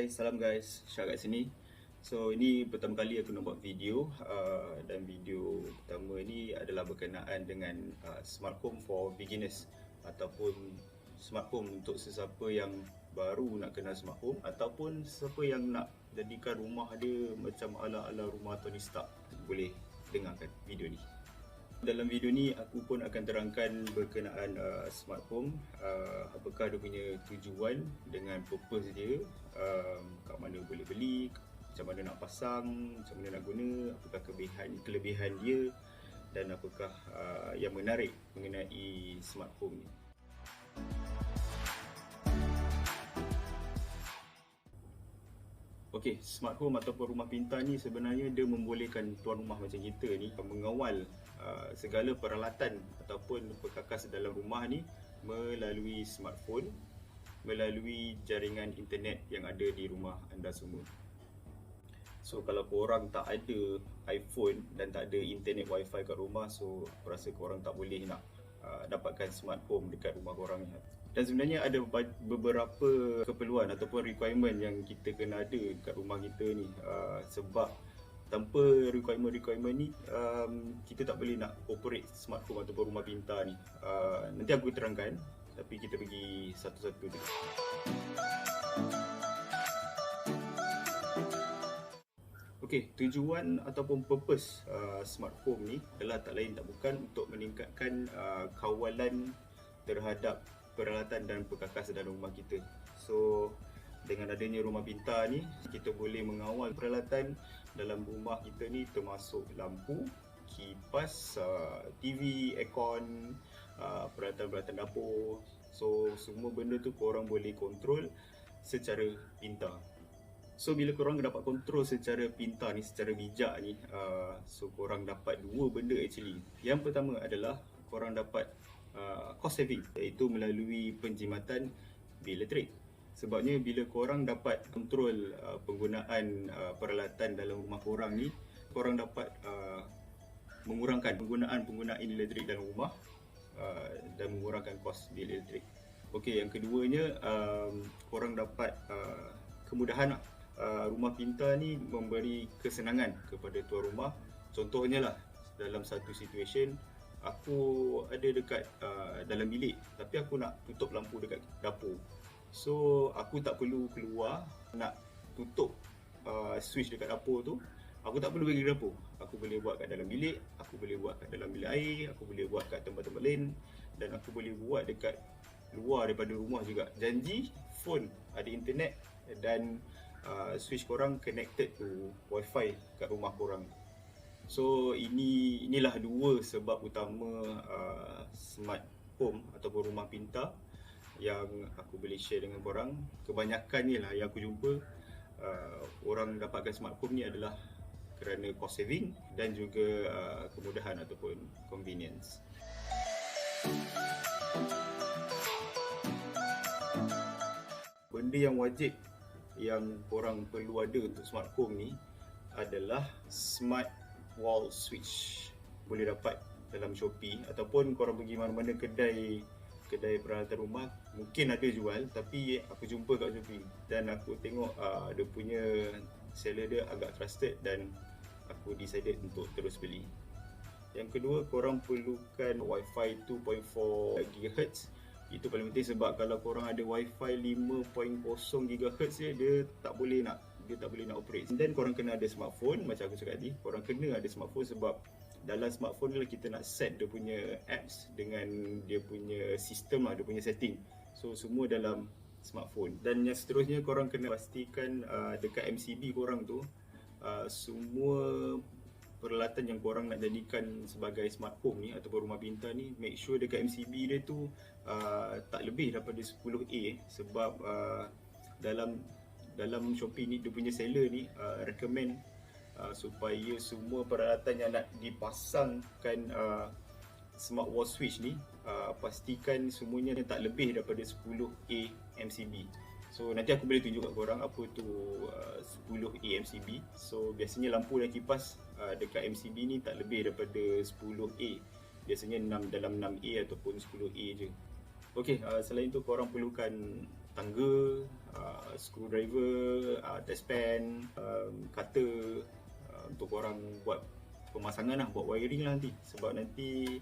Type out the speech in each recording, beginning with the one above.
Hai, salam guys, Syah kat sini. So ini pertama kali aku nak buat video dan video pertama ni adalah berkenaan dengan smart home for beginners ataupun smart home untuk sesiapa yang baru nak kenal smart home ataupun sesiapa yang nak jadikan rumah dia macam ala-ala rumah Tony Stark. Boleh dengarkan video ni. Dalam video ni aku pun akan terangkan berkenaan smart home, apakah dia punya tujuan dengan purpose dia, kat mana boleh beli, macam mana nak pasang, macam mana nak guna, apakah kelebihan dia dan apakah yang menarik mengenai smart home ni. Okey, smart home ataupun rumah pintar ni sebenarnya dia membolehkan tuan rumah macam kita ni mengawal segala peralatan ataupun perkakas dalam rumah ni melalui smartphone, melalui jaringan internet yang ada di rumah anda semua. So kalau korang tak ada iPhone dan tak ada internet wifi kat rumah, so aku rasa korang tak boleh nak dapatkan smart home dekat rumah korang ni. Dan sebenarnya ada beberapa keperluan ataupun requirement yang kita kena ada kat rumah kita ni, sebab tanpa requirement ni kita tak boleh nak operate smart home ataupun rumah pintar ni. Nanti aku terangkan, tapi kita pergi satu-satu je. Okey, tujuan ataupun purpose smart home ni adalah tak lain tak bukan untuk meningkatkan kawalan terhadap peralatan dan perkakas dalam rumah kita. So dengan adanya rumah pintar ni, kita boleh mengawal peralatan dalam rumah kita ni, termasuk lampu, kipas, TV, aircon, peralatan-peralatan dapur. So semua benda tu korang boleh kontrol secara pintar. So bila korang dapat kontrol secara pintar ni, secara bijak ni, so korang dapat dua benda actually. Yang pertama adalah korang dapat cost saving, iaitu melalui penjimatan bil elektrik. Sebabnya bila korang dapat kontrol penggunaan peralatan dalam rumah korang ni, korang dapat mengurangkan penggunaan elektrik dalam rumah dan mengurangkan kos bil elektrik. Okey, yang keduanya korang dapat kemudahan. Rumah pintar ni memberi kesenangan kepada tuan rumah. Contohnya lah, dalam satu situation aku ada dekat dalam bilik, tapi aku nak tutup lampu dekat dapur. So aku tak perlu keluar nak tutup switch dekat dapur tu. Aku tak perlu pergi ke dapur. Aku boleh buat kat dalam bilik, aku boleh buat kat dalam bilik air, aku boleh buat kat tempat-tempat lain, dan aku boleh buat dekat luar daripada rumah juga. Janji phone ada internet dan switch korang connected to wifi kat rumah korang. So inilah dua sebab utama smart home ataupun rumah pintar yang aku boleh share dengan korang. Kebanyakannya lah yang aku jumpa, orang dapatkan smart home ni adalah kerana cost saving dan juga kemudahan ataupun convenience. Benda yang wajib yang korang perlu ada untuk smart home ni adalah smart wall switch. Boleh dapat dalam Shopee ataupun korang pergi mana-mana kedai peralatan rumah, mungkin ada jual, tapi aku jumpa kat Shopee dan aku tengok dia punya seller dia agak trusted dan aku decided untuk terus beli. Yang kedua, korang perlukan Wi-Fi 2.4 GHz. Itu paling penting, sebab kalau korang ada Wi-Fi 5.0 GHz dia tak boleh nak operate. Dan korang kena ada smartphone, macam aku cakap tadi, korang kena ada smartphone sebab dalam smartphone ni kita nak set dia punya apps dengan dia punya sistem lah, dia punya setting. So semua dalam smartphone. Dan yang seterusnya, korang kena pastikan dekat MCB korang tu semua peralatan yang korang nak jadikan sebagai smart home ni ataupun rumah pintar ni, make sure dekat MCB dia tu tak lebih daripada 10A, sebab dalam Shopee ni dia punya seller ni recommend supaya semua peralatan yang nak dipasangkan smart wall switch ni pastikan semuanya tak lebih daripada 10A MCB. So nanti aku boleh tunjuk kat korang apa tu 10A MCB. So biasanya lampu dan kipas dekat MCB ni tak lebih daripada 10A. Biasanya dalam 6A ataupun 10A je. Okey, selain tu korang perlukan tangga, screwdriver, dustpan, cutter, untuk korang buat pemasangan lah, buat wiring lah nanti. Sebab nanti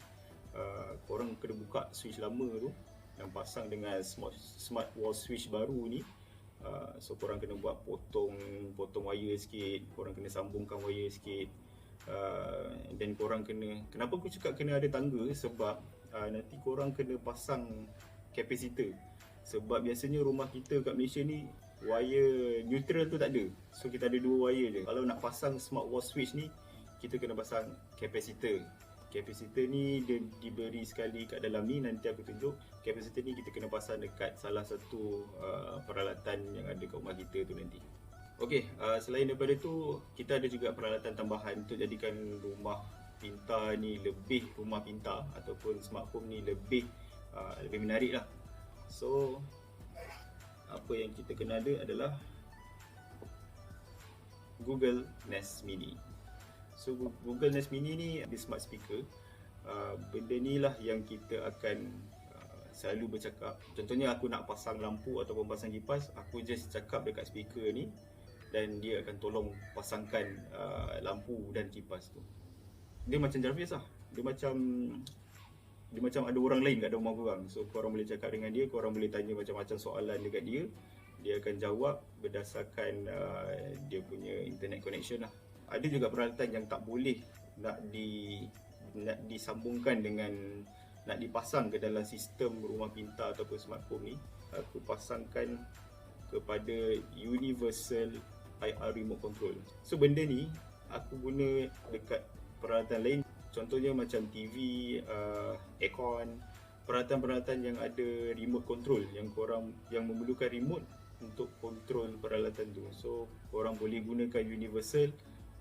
korang kena buka switch lama tu dan pasang dengan smart wall switch baru ni. So korang kena buat potong wire sikit, korang kena sambungkan wire sikit. Dan korang kenapa aku cakap kena ada tangga, sebab nanti korang kena pasang kapasitor. Sebab biasanya rumah kita kat Malaysia ni wire neutral tu tak ada. So kita ada 2 wire je. Kalau nak pasang smart wall switch ni, kita kena pasang kapasitor. Kapasitor ni dia diberi sekali kat dalam ni, nanti aku tunjuk. Kapasitor ni kita kena pasang dekat salah satu peralatan yang ada kat rumah kita tu nanti. Okey, selain daripada tu, kita ada juga peralatan tambahan untuk jadikan rumah pintar ni lebih rumah pintar, ataupun smart home ni lebih menarik lah. So apa yang kita kena ada adalah Google Nest Mini. So Google Nest Mini ni ada smart speaker. Benda ni lah yang kita akan selalu bercakap. Contohnya aku nak pasang lampu ataupun pasang kipas, aku just cakap dekat speaker ni dan dia akan tolong pasangkan lampu dan kipas tu. Dia macam Jarvis lah. Dia macam ada orang lain kat rumah korang. So korang boleh cakap dengan dia, korang boleh tanya macam-macam soalan dekat dia. Dia akan jawab berdasarkan dia punya internet connection lah. Ada juga peralatan yang tak boleh nak disambungkan dengan, nak dipasang ke dalam sistem rumah pintar ataupun smart home ni. Aku pasangkan kepada universal IR remote control. So benda ni aku guna dekat peralatan lain. Contohnya macam TV, aircon, peralatan-peralatan yang ada remote control, yang memerlukan remote untuk kontrol peralatan tu. So korang boleh gunakan universal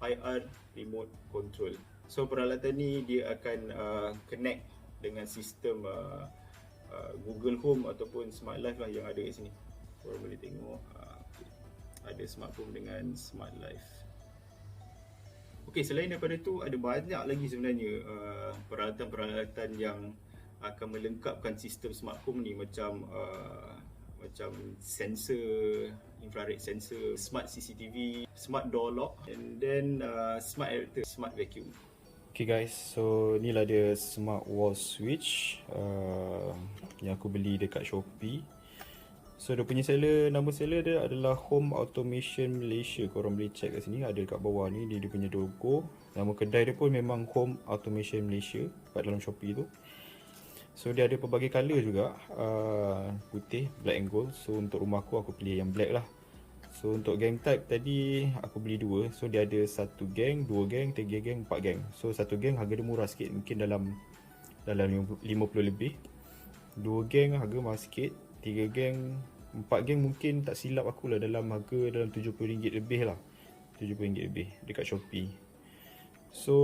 IR remote control. So peralatan ni dia akan connect dengan sistem Google Home ataupun Smart Life lah yang ada kat sini. Korang boleh tengok ada Smart Home dengan Smart Life. Okey, selain daripada tu ada banyak lagi sebenarnya peralatan-peralatan yang akan melengkapkan sistem smart home ni, macam sensor, infrared sensor, smart CCTV, smart door lock, and then smart aerator, smart vacuum. Okay guys, so inilah dia smart wall switch yang aku beli dekat Shopee. So dia punya seller, nama seller dia adalah Home Automation Malaysia. Korang boleh check kat sini, ada dekat bawah ni dia punya logo. Nama kedai dia pun memang Home Automation Malaysia kat dalam Shopee tu. So dia ada pelbagai colour juga, putih, black and gold. So untuk rumah aku pilih yang black lah. So untuk gang type tadi aku beli 2. So dia ada 1 gang, 2 gang, 3 gang, 4 gang. So 1 gang harga dia murah sikit, mungkin dalam 50 lebih. 2 gang harga mahal sikit. 3 gang, 4 gang mungkin tak silap aku lah dalam harga dalam RM70 lebih lah. RM70 lebih dekat Shopee. So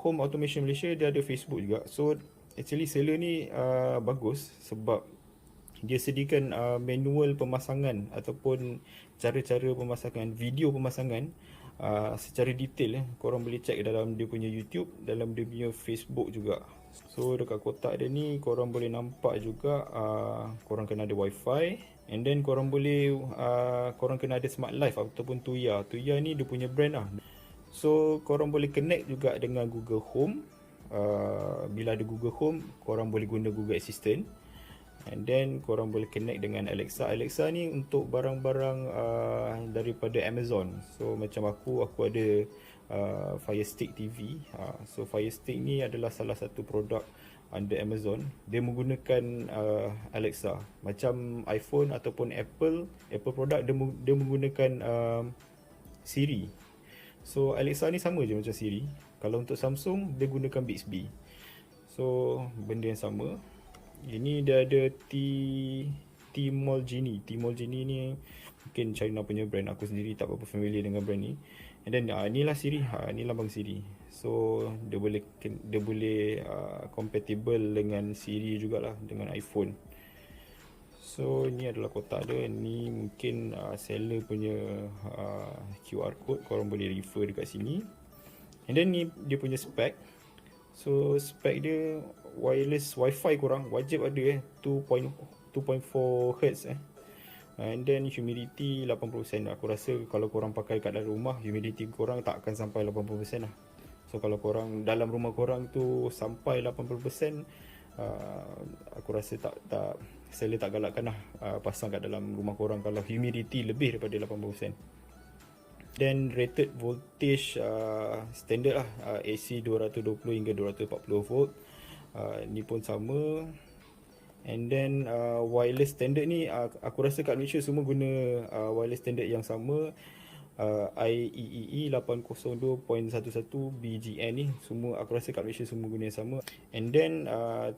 Home Automation Malaysia dia ada Facebook juga. So actually seller ni bagus sebab dia sediakan manual pemasangan ataupun cara-cara pemasangan, video pemasangan secara detail. Korang boleh check dalam dia punya YouTube, dalam dia punya Facebook juga. So dekat kotak dia ni korang boleh nampak juga korang kena ada wifi, and then korang boleh korang kena ada smart life ataupun Tuya. Tuya ni dia punya brand lah. So korang boleh connect juga dengan Google Home. Bila ada Google Home, korang boleh guna Google Assistant, and then korang boleh connect dengan Alexa. Alexa ni untuk barang-barang daripada Amazon. So macam aku ada Fire Stick TV. So Fire Stick ni adalah salah satu produk under Amazon. Dia menggunakan Alexa. Macam iPhone ataupun Apple produk dia menggunakan Siri. So Alexa ni sama je macam Siri. Kalau untuk Samsung dia gunakan Bixby. So benda yang sama. Ini dia ada Tmall Genie. Tmall Genie ni mungkin China punya brand. Aku sendiri tak berapa familiar dengan brand ni. And then inilah Siri. Ini lambang Siri. So dia boleh compatible dengan Siri jugalah, dengan iPhone. So ini adalah kotak dia. Ni mungkin seller punya QR code. Korang boleh refer dekat sini. And then ni dia punya spec. So spec dia wireless wifi korang wajib ada 2.4 Hz And then humidity 80%. Aku rasa kalau korang pakai kat dalam rumah, humidity korang tak akan sampai 80% lah. So kalau korang dalam rumah korang tu sampai 80%, aku rasa seller tak galakkan lah pasang kat dalam rumah korang kalau humidity lebih daripada 80%. Then rated voltage standard lah, AC 220 hingga 240 volt. Ni pun sama. And then wireless standard ni aku rasa kat Malaysia semua guna wireless standard yang sama, IEEE 802.11 BGN ni. Semua aku rasa kat Malaysia semua guna yang sama. And then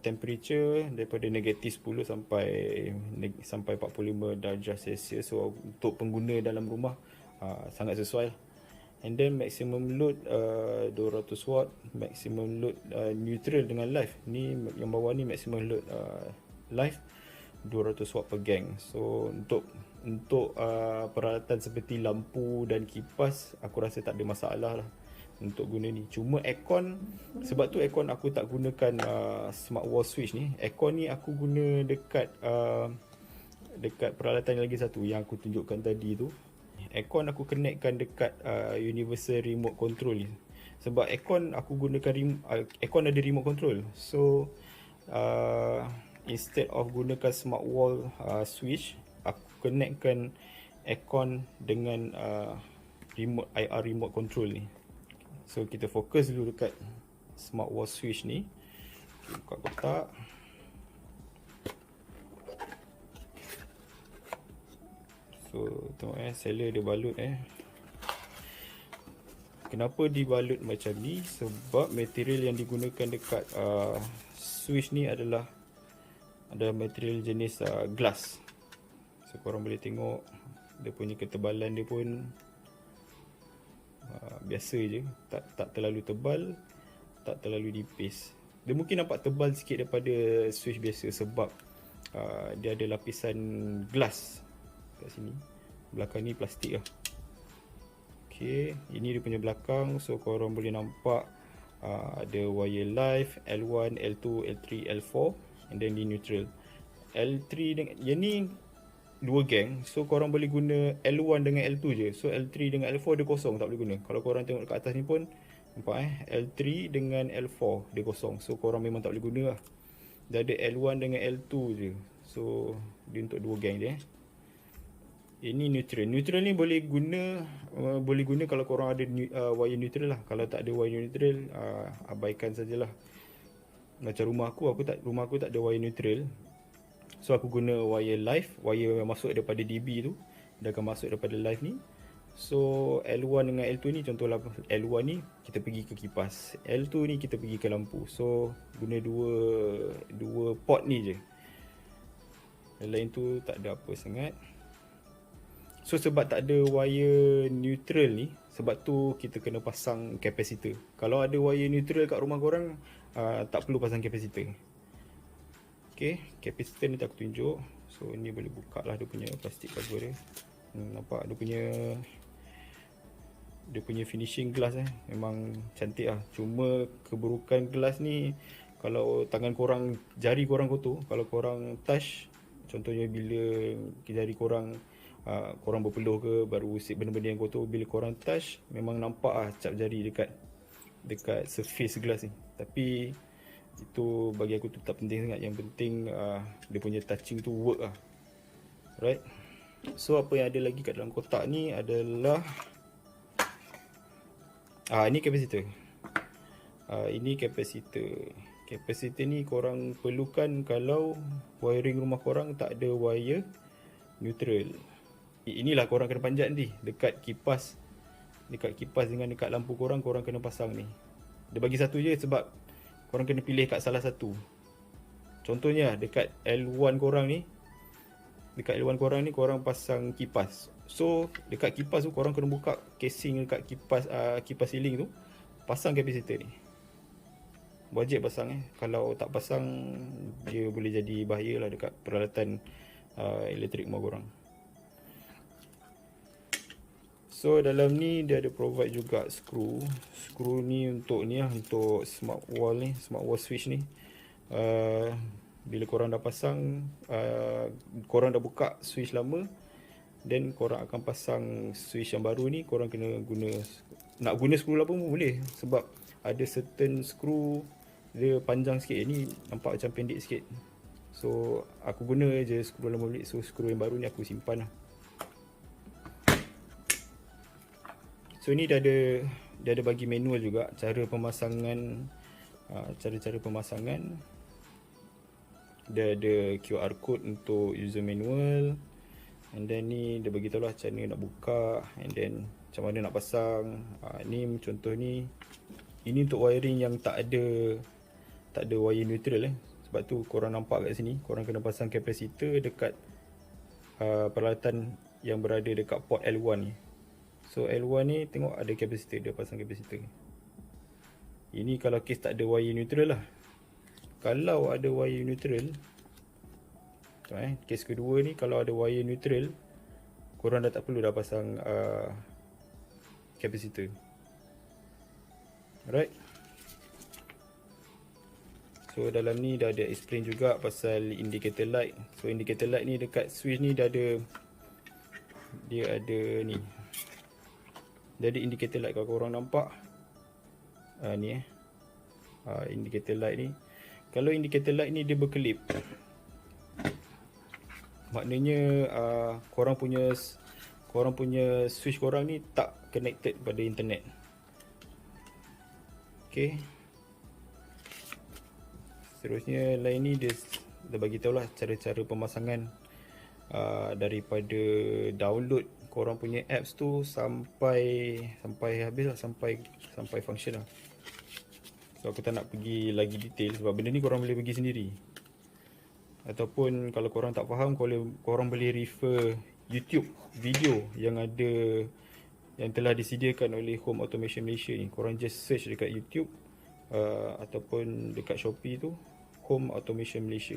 temperature daripada negatif 10 sampai 45 darjah Celsius. So untuk pengguna dalam rumah sangat sesuai. And then maximum load 200 watt, maximum load neutral dengan live. Ni yang bawah ni maximum load live 200 watt per gang. So untuk peralatan seperti lampu dan kipas, aku rasa tak ada masalah lah untuk guna ni. Cuma aircon, sebab tu aircon aku tak gunakan smart wall switch ni. Aircon ni aku guna dekat peralatan lagi satu yang aku tunjukkan tadi tu. Aircon aku connectkan dekat universal remote control ni. Sebab aircon aku gunakan aircon ada remote control. So instead of gunakan smart wall switch, aku connectkan aircon dengan IR remote control ni. So kita fokus dulu dekat smart wall switch ni. Buka kotak. So tengok seller dia balut Kenapa dibalut macam ni? Sebab material yang digunakan dekat switch ni adalah material jenis glass. So korang boleh tengok dia punya ketebalan dia pun biasa je, tak terlalu tebal, tak terlalu nipis. Dia mungkin nampak tebal sikit daripada switch biasa sebab dia ada lapisan glass kat sini. Belakang ni plastik lah. Okay, ini dia punya belakang. So korang boleh nampak ada wire live L1, L2, L3, L4, and then di neutral. L3 dengan yang ni dua gang. So korang boleh guna L1 dengan L2 je. So L3 dengan L4 dia kosong, tak boleh guna. Kalau korang tengok kat atas ni pun nampak L3 dengan L4 dia kosong. So korang memang tak boleh guna lah. Dia ada L1 dengan L2 je. So dia untuk dua gang je. Ini neutral. Neutral ni boleh guna kalau korang ada wire neutral lah. Kalau tak ada wire neutral, abaikan sajalah. Macam rumah aku tak ada wire neutral. So aku guna wire live, wire yang masuk daripada DB tu. Dia akan masuk daripada live ni. So L1 dengan L2 ni, contohlah L1 ni kita pergi ke kipas, L2 ni kita pergi ke lampu. So guna dua port ni je. Yang lain tu tak ada apa sangat. So sebab tak ada wire neutral ni, sebab tu kita kena pasang capacitor. Kalau ada wire neutral kat rumah korang, tak perlu pasang capacitor. Okay, capacitor ni tak aku tunjuk. So ni boleh buka lah dia punya plastik cover dia. Nampak dia punya finishing glass memang cantik lah. Cuma keburukan glass ni, kalau tangan korang, jari korang kotor, kalau korang touch, contohnya bila jari korang berpeluh ke, baru usik benda-benda yang kotor, bila korang touch memang nampak cap jari dekat surface glass ni. Tapi itu bagi aku tu tak penting sangat. Yang penting dia punya touching tu work lah. Right. So apa yang ada lagi kat dalam kotak ni adalah ini capacitor. Ini capacitor. Capacitor ni korang perlukan kalau wiring rumah korang tak ada wire neutral. Inilah korang kena panjat nanti dekat kipas dengan dekat lampu korang kena pasang ni. Dia bagi satu je sebab korang kena pilih kat salah satu. Contohnya dekat L1 korang ni, korang pasang kipas. So dekat kipas tu korang kena buka casing dekat kipas ceiling tu, pasang capacitor ni. Wajib pasang Kalau tak pasang, dia boleh jadi bahaya lah dekat peralatan elektrik rumah korang. So dalam ni dia ada provide juga skru. Skru ni untuk smart wall switch ni. Bila korang dah pasang, korang dah buka switch lama, then korang akan pasang switch yang baru ni. Korang kena guna, nak guna skru apa pun boleh, sebab ada certain skru dia panjang sikit, ni nampak macam pendek sikit. So aku guna je skru dalam bilik. So skru yang baru ni aku simpan lah. So ni dia ada bagi manual juga cara pemasangan, cara-cara pemasangan. Dia ada QR code untuk user manual, and then ni dia bagi tahu lah macam mana nak buka, and then macam mana nak pasang. Ni contoh ni, ini untuk wiring yang tak ada wire neutral Sebab tu korang nampak kat sini, korang kena pasang capacitor dekat peralatan yang berada dekat port L1 ni. So L1 ni tengok ada capacitor, dia pasang capacitor. Ini kalau case tak ada wire neutral lah. Kalau ada wire neutral, case kedua ni, kalau ada wire neutral, korang dah tak perlu dah pasang capacitor. Alright. So dalam ni dah ada explain juga pasal indicator light. So indicator light ni dekat switch ni dia ada ni. Dia ada indicator light, kalau korang nampak. Ni indicator light ni. Kalau indicator light ni dia berkelip, maknanya korang punya switch korang ni tak connected pada internet. Okay. Seterusnya lain ni dia bagi tahu lah cara-cara pemasangan daripada download korang punya apps tu sampai habis lah, sampai function lah. So aku tak nak pergi lagi detail sebab benda ni korang boleh pergi sendiri. Ataupun kalau korang tak faham, korang boleh refer YouTube video yang telah disediakan oleh Home Automation Malaysia ni. Korang just search dekat YouTube ataupun dekat Shopee tu, Home Automation Malaysia.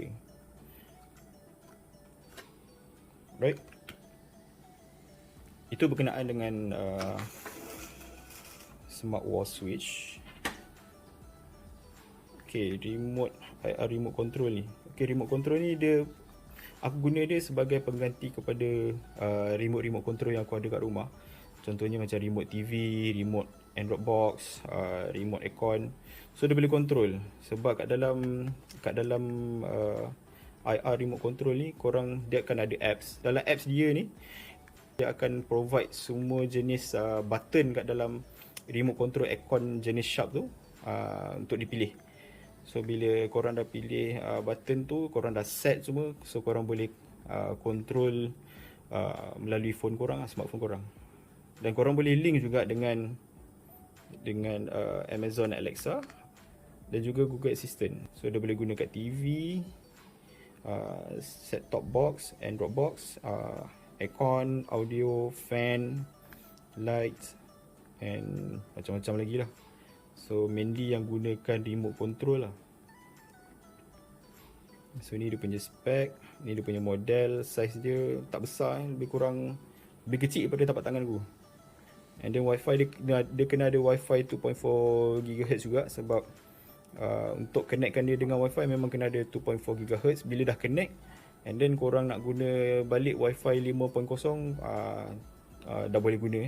Right. Itu berkenaan dengan smart wall switch. Okay, remote control ni. Okay, remote control ni aku guna dia sebagai pengganti kepada remote control yang aku ada kat rumah. Contohnya macam remote TV, remote Android box, remote aircon. So dia boleh control. Sebab kat dalam IR remote control ni, dia akan ada apps. Dalam apps dia ni, dia akan provide semua jenis button kat dalam remote control aircon jenis Sharp tu untuk dipilih. So bila korang dah pilih button tu, korang dah set semua, so korang boleh control melalui phone korang, smartphone korang. Dan korang boleh link juga dengan Amazon Alexa dan juga Google Assistant. So dia boleh guna kat TV, set top box, Android box, aircon, audio, fan, lights and macam-macam lagi lah. So mainly yang gunakan remote control lah. So ni dia punya spec, ni dia punya model, size dia tak besar, lebih kecil daripada tapak tangan aku. And then wifi dia kena ada wifi 2.4 GHz juga, sebab untuk connectkan dia dengan wifi memang kena ada 2.4 GHz. Bila dah connect, and then korang nak guna balik wifi 5.0, dah boleh guna.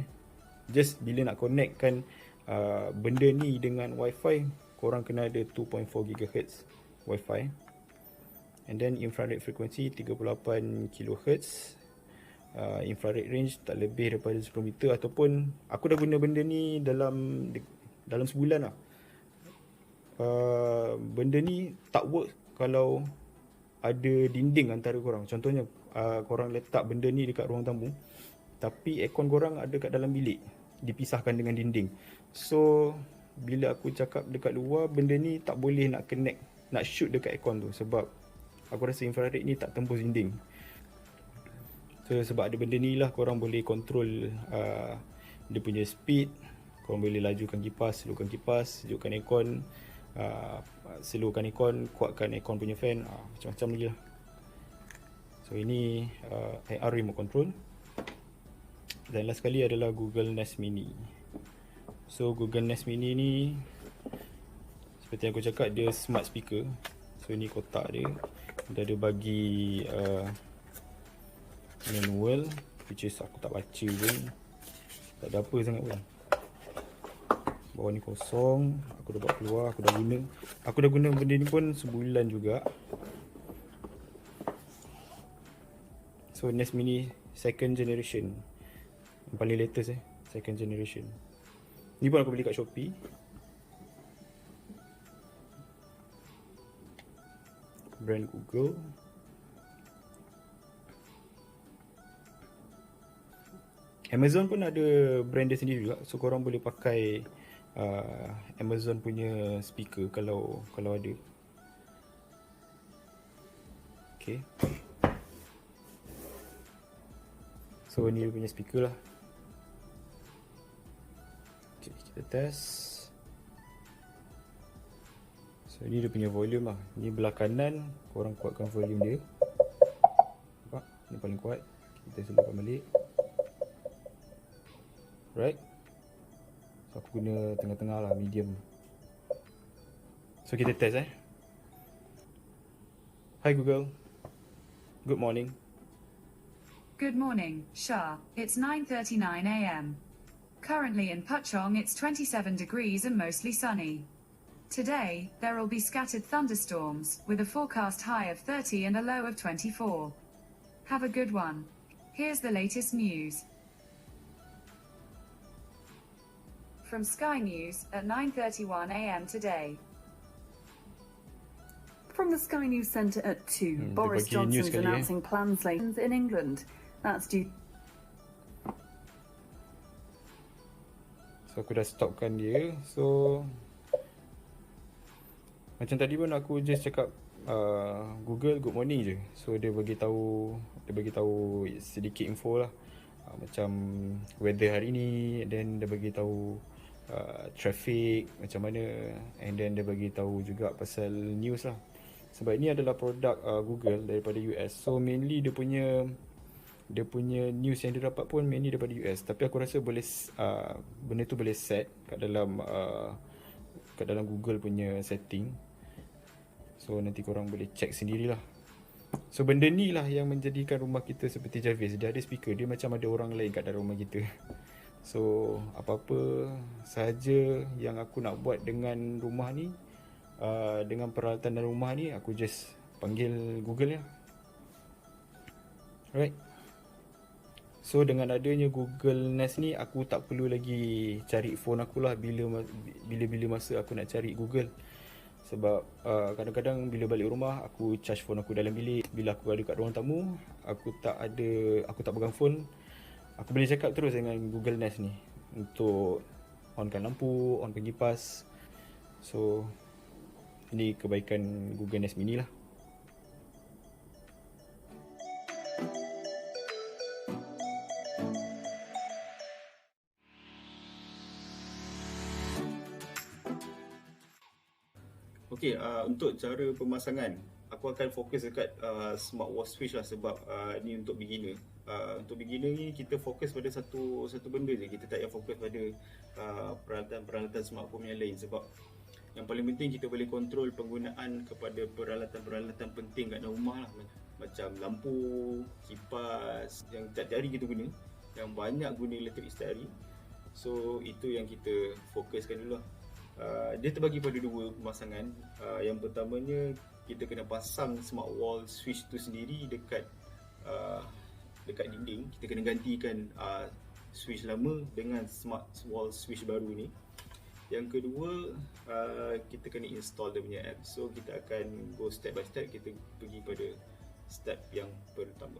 Just bila nak connectkan benda ni dengan wifi, korang kena ada 2.4 GHz wifi. And then infrared frequency 38 kHz. Infrared range tak lebih daripada 10 meter. Ataupun aku dah guna benda ni dalam sebulan lah. Benda ni tak work kalau ada dinding antara korang. Contohnya korang letak benda ni dekat ruang tamu, tapi aircon korang ada kat dalam bilik, dipisahkan dengan dinding. So bila aku cakap dekat luar, benda ni tak boleh nak connect, nak shoot dekat aircon tu, sebab aku rasa infrared ni tak tembus dinding. So sebab ada benda ni lah, korang boleh control dia punya speed. Korang boleh lajukan kipas, slowkan kipas, sejukkan aircon, slowkan aircon, kuatkan aircon punya fan, macam-macam lagi lah. So ini AR remote control. Dan last sekali adalah Google Nest Mini. So Google Nest Mini ni, seperti yang aku cakap, dia smart speaker. So ini kotak dia. Dia ada bagi manual. which is aku tak baca pun. Tak ada apa sangat pun. Bawah ni kosong. Aku dah bawa keluar. Aku dah guna benda ni pun sebulan juga. So NES Mini second generation. Yang paling latest second generation. Ni pun aku beli kat Shopee. Brand Google. Amazon pun ada brand dia sendiri juga. So korang boleh pakai Amazon punya speaker kalau ada. Okay. So ni dia punya speaker lah. Okay, kita test. So ni dia punya volume lah. Ni belah kanan, korang kuatkan volume dia. Nampak? Ni paling kuat. Kita slowkan balik. Right? So aku guna tengah-tengah lah, medium. So kita test Hi Google. Good morning. Good morning, Shah. It's 9:39 a.m. Currently in Pachong it's 27 degrees and mostly sunny. Today, there will be scattered thunderstorms, with a forecast high of 30 and a low of 24. Have a good one. Here's the latest news. From Sky News at 9:31 a.m. today. From the Sky News Centre at 2, Boris dia bagi news Johnson's kali, announcing plans later in England. That's due. So aku dah stopkan dia. So macam tadi pun aku just cakap Google good morning je. So dia bagi tahu sedikit info lah. Macam weather hari ni, then dia bagi tahu traffic macam mana, and then dia bagi tahu juga pasal news lah. Sebab ini adalah produk Google daripada US. So mainly dia punya news yang dia dapat pun mainly daripada US. Tapi aku rasa boleh benda tu boleh set kat dalam Google punya setting. So nanti korang boleh check sendirilah. So benda ni lah yang menjadikan rumah kita seperti Jarvis. Dia ada speaker, dia macam ada orang lain kat dalam rumah kita. So apa-apa sahaja yang aku nak buat dengan rumah ni, dengan peralatan dalam rumah ni, aku just panggil Google ya. Alright. So dengan adanya Google Nest ni, aku tak perlu lagi cari phone aku lah bila masa aku nak cari Google. Sebab kadang-kadang bila balik rumah, aku charge phone aku dalam bilik. Bila aku ada kat ruang tamu, aku tak pegang phone. Aku boleh cakap terus dengan Google Nest ni untuk onkan lampu, onkan kipas. So ini kebaikan Google Nest Mini lah. Okey, untuk cara pemasangan, aku akan fokus dekat smart wall switch lah, sebab ni untuk beginner. Untuk beginner ni kita fokus pada satu benda je. Kita tak payah fokus pada peralatan smart home yang lain, sebab yang paling penting kita boleh kontrol penggunaan kepada peralatan penting kat dalam rumah lah. Macam lampu, kipas yang tiap-tiap hari kita guna, yang banyak guna elektrik setiap hari. So itu yang kita fokuskan dulu lah. Dia terbagi pada dua pemasangan. Yang pertamanya, kita kena pasang smart wall switch tu sendiri dekat dinding. Kita kena gantikan switch lama dengan smart wall switch baru ni. Yang kedua, kita kena install dia punya app. So kita akan go step by step. Kita pergi pada step yang pertama.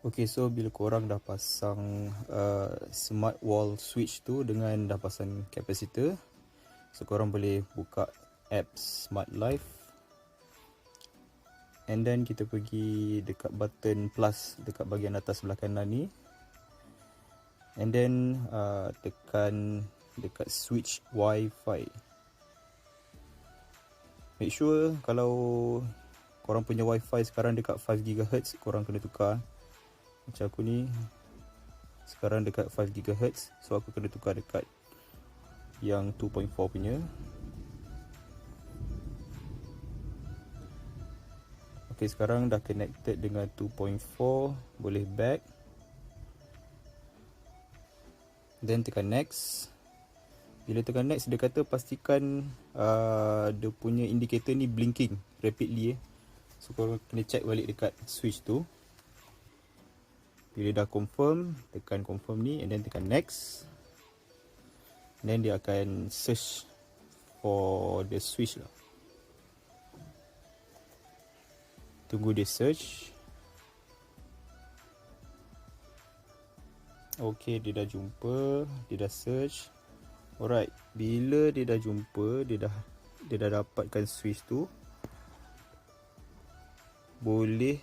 Okay, so bila korang dah pasang smart wall switch tu dengan dah pasang capacitor, so korang boleh buka app Smart Life, and then kita pergi dekat button plus dekat bahagian atas sebelah kanan ni, and then tekan dekat switch Wi-Fi. Make sure kalau korang punya Wi-Fi sekarang dekat 5GHz, korang kena tukar. Macam aku ni sekarang dekat 5GHz, so aku kena tukar dekat yang 2.4 punya. Ok, sekarang dah connected dengan 2.4, boleh back, then tekan next. Bila tekan next, dia kata pastikan dia punya indicator ni blinking rapidly so korang kena check balik dekat switch tu. Bila dah confirm, tekan confirm ni and then tekan next, and then dia akan search for the switch lah. Tunggu dia search. Ok, dia dah jumpa, dia dah search. Alright, bila dia dah jumpa, dia dah dapatkan switch tu, boleh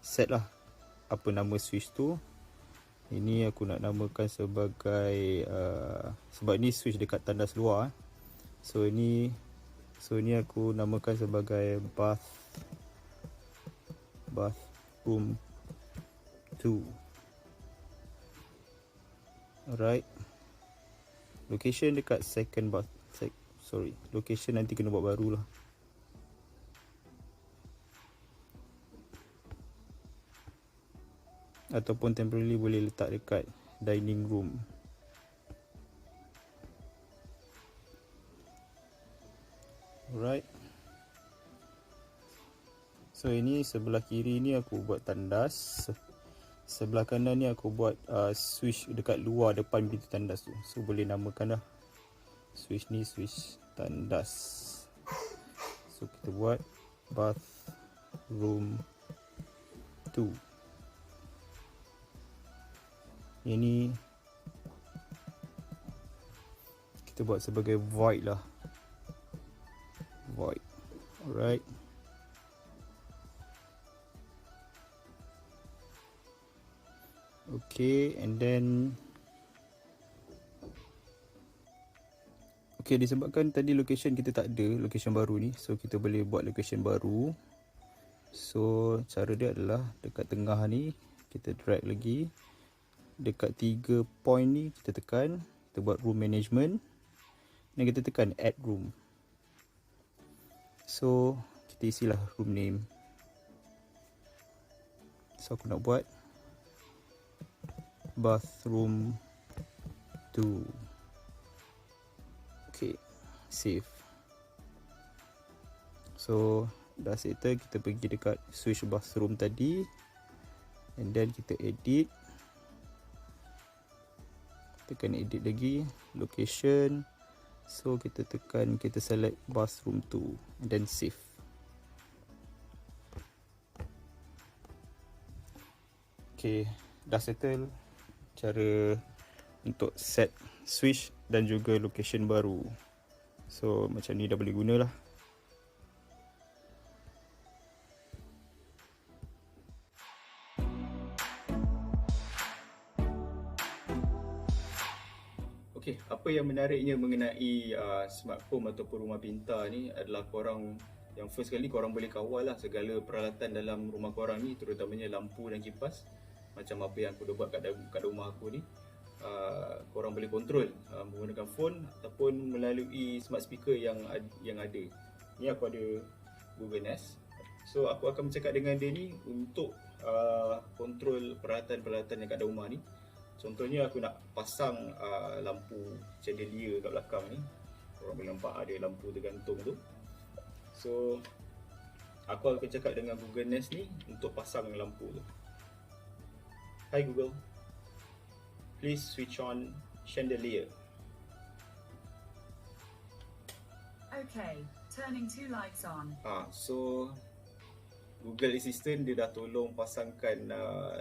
set lah apa nama switch tu. Ini aku nak namakan sebagai sebab ni switch dekat tandas luar, so ni aku namakan sebagai bathroom 2. Alright, location dekat location nanti kena buat baru lah. Ataupun temporarily boleh letak dekat dining room. Alright, so ini sebelah kiri ni aku buat tandas, sebelah kanan ni aku buat switch dekat luar depan pintu tandas tu. So boleh namakan dah switch ni switch tandas. So kita buat bathroom 2. Ini kita buat sebagai void lah, void. Alright, okay, and then okay, disebabkan tadi location kita tak ada location baru ni, so kita boleh buat location baru. So cara dia adalah dekat tengah ni kita drag lagi, dekat 3 point ni kita tekan, kita buat room management, dan kita tekan add room. So kita isilah room name. So aku nak buat bathroom 2. Okay, save. So dah settle, kita pergi dekat switch bathroom tadi, and then kita edit, tekan edit lagi, location. So kita tekan, kita select bathroom 2 and then save. Okay, dah settle cara untuk set switch dan juga location baru. So macam ni dah boleh guna lah. Okey, apa yang menariknya mengenai smart home ataupun rumah pintar ni adalah korang, yang first kali korang boleh kawal lah segala peralatan dalam rumah korang ni, terutamanya lampu dan kipas. Macam apa yang aku dah buat kat rumah aku ni. Korang boleh kontrol menggunakan phone ataupun melalui smart speaker yang ada. Ni aku ada Google Nest. So aku akan bercakap dengan dia ni untuk kontrol peralatan-peralatan yang kat dalam rumah ni. Contohnya aku nak pasang lampu chandelier kat belakang ni. Korang boleh nampak ada lampu tergantung tu. So aku akan cakap dengan Google Nest ni untuk pasang lampu tu. Hi Google, please switch on chandelier. Okay, turning 2 lights on. So Google Assistant dia dah tolong pasangkan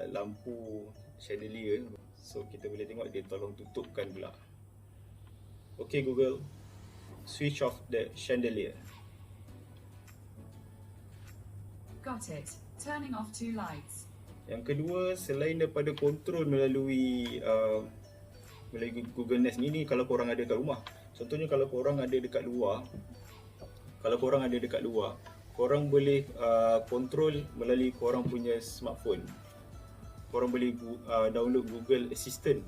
lampu chandelier. So kita boleh tengok dia tolong tutupkan pula. Okay Google, switch off the chandelier. Got it. Turning off 2 lights. Yang kedua, selain daripada kontrol melalui Google Nest ni kalau korang ada kat rumah. Contohnya kalau korang ada dekat luar, korang boleh kontrol melalui korang punya smartphone. Korang boleh download Google Assistant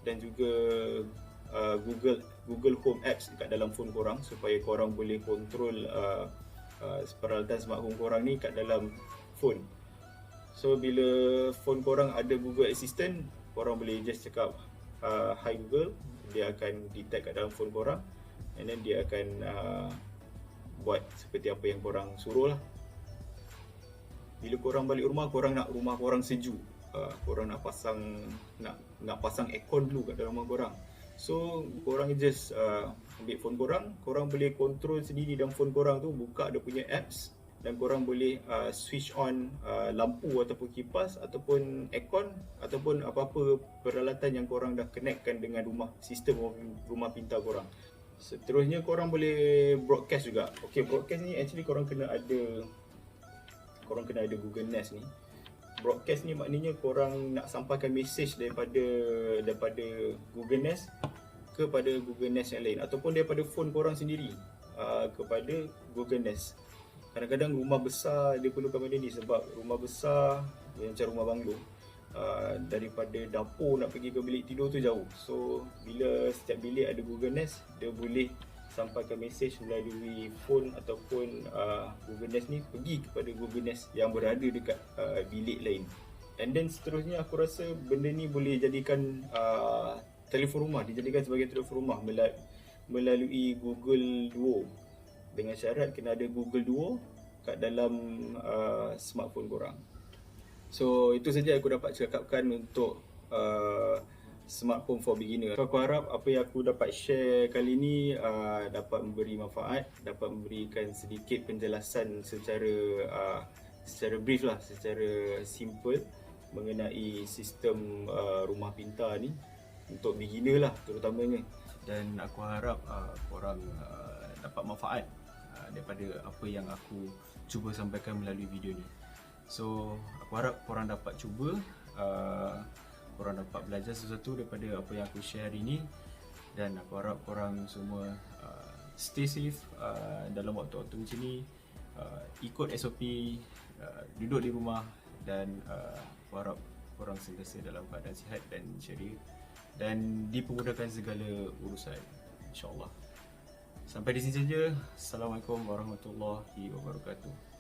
dan juga Google Home apps dekat dalam phone korang supaya korang boleh kontrol peralatan smart home korang ni kat dalam phone. So bila phone korang ada Google Assistant, korang boleh just cakap hi Google, dia akan detect kat dalam phone korang and then dia akan buat seperti apa yang korang suruh lah. Bila korang balik rumah, korang nak rumah korang sejuk, korang nak pasang aircon dulu kat dalam rumah korang. So korang just ambil phone korang boleh control sendiri dalam phone korang tu, buka dia punya apps dan korang boleh switch on lampu ataupun kipas ataupun aircon ataupun apa-apa peralatan yang korang dah connectkan dengan sistem rumah pintar korang. Seterusnya korang boleh broadcast juga. Okay, broadcast ni actually korang kena ada Google Nest ni. Broadcast ni maknanya korang nak sampaikan message daripada Google Nest kepada Google Nest yang lain ataupun daripada phone korang sendiri kepada Google Nest. Kadang-kadang rumah besar dia perlukan benda ni sebab rumah besar macam rumah banglo, daripada dapur nak pergi ke bilik tidur tu jauh. So bila setiap bilik ada Google Nest, dia boleh sampaikan message melalui phone ataupun Google Nest ni pergi kepada Google Nest yang berada dekat bilik lain. And then seterusnya aku rasa benda ni boleh jadikan telefon rumah, dijadikan sebagai telefon rumah melalui Google Duo, dengan syarat kena ada Google Duo kat dalam smartphone korang. So itu saja aku dapat cakapkan untuk Smart Home for Beginner. Aku harap apa yang aku dapat share kali ni dapat memberi manfaat, dapat memberikan sedikit penjelasan secara brief lah, secara simple mengenai sistem rumah pintar ni untuk beginner lah terutamanya. Dan aku harap korang dapat manfaat daripada apa yang aku cuba sampaikan melalui video ni. So aku harap korang dapat cuba, korang dapat belajar sesuatu daripada apa yang aku share hari ni. Dan aku harap korang semua stay safe dalam waktu-waktu macam ni, ikut SOP, duduk di rumah, dan aku harap korang sentiasa dalam keadaan sihat dan ceria dan dipermudahkan segala urusan, insyaAllah. Sampai di sini saja. Assalamualaikum warahmatullahi wabarakatuh.